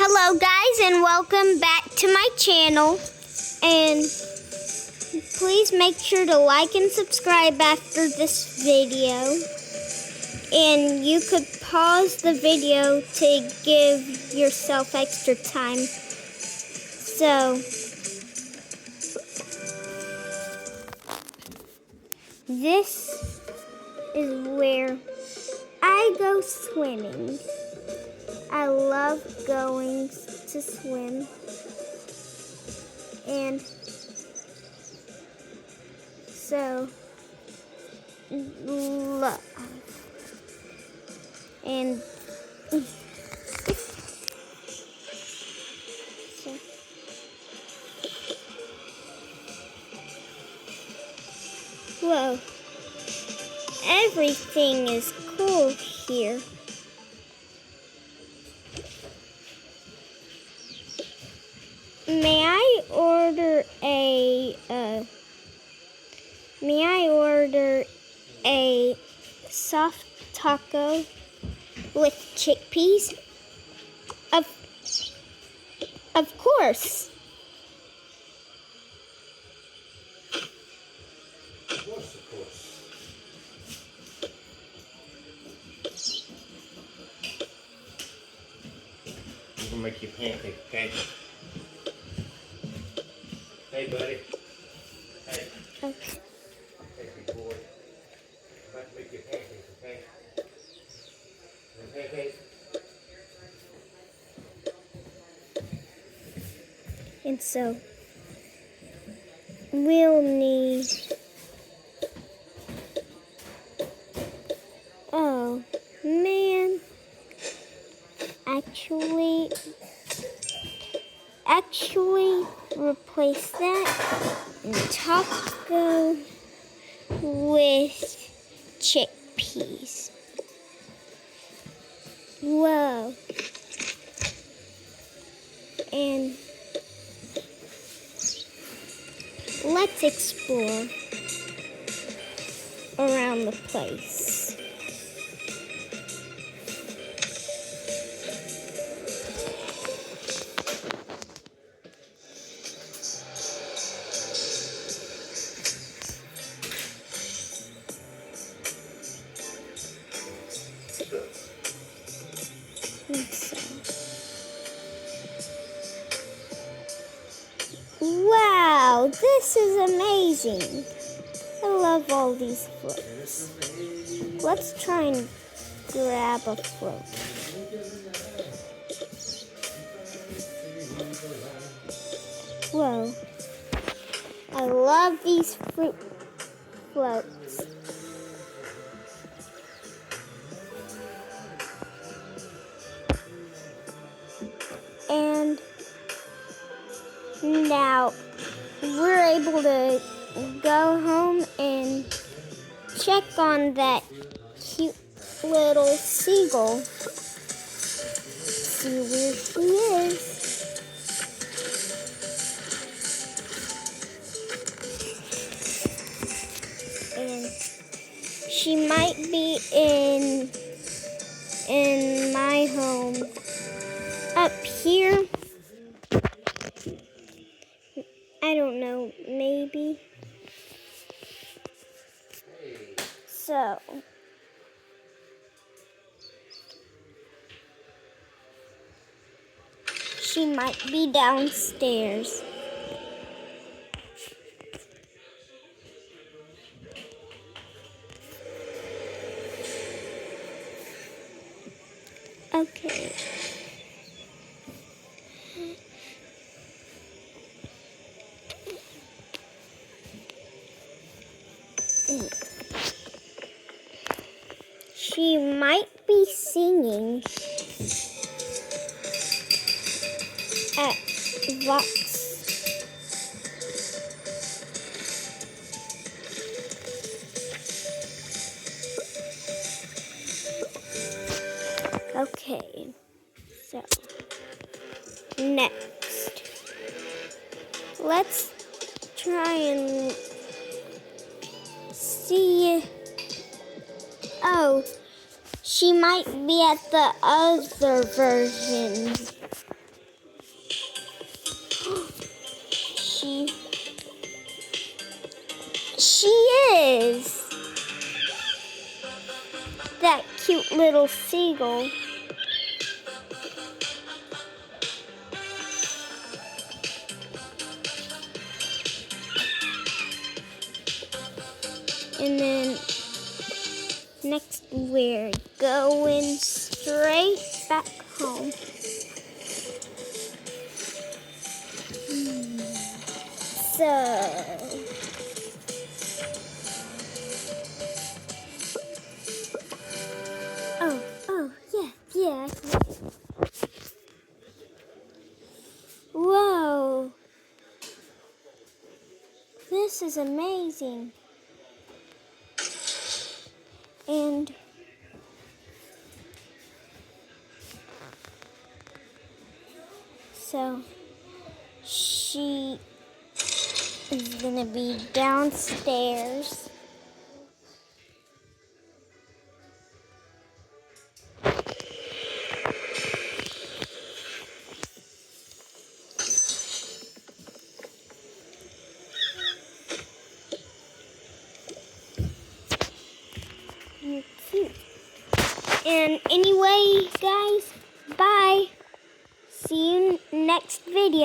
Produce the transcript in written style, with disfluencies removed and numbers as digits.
Hello guys, and welcome back to my channel, and please make sure to like and subscribe after this video, and you could pause the video to give yourself extra time. So this is where I go swimming. I love going to swim, and so love, and so, whoa, everything is cool here. May I order a soft taco with chickpeas? Of course. Of course. I'm gonna make you a pancake, okay? Hey, buddy. Hey. Okay. Hey, big boy. I'm about to make you a pancake, okay? Pancake. And so we'll need, oh man, actually replace that taco with chickpeas. Whoa. And let's explore around the place. Wow, this is amazing. I love all these floats. Let's try and grab a float. Whoa. I love these fruit floats. And now we're able to go home and check on that cute little seagull. See where she is. And she might be in my home up here. I don't know, maybe. So she might be downstairs. Okay. She might be singing at Vox. Okay, so next, let's try and see. Oh, she might be at the other version little seagull. And then next we're going straight back home. So, yeah. Whoa, this is amazing. And so she is gonna be downstairs. You're cute. And anyway, guys, bye. See you next video.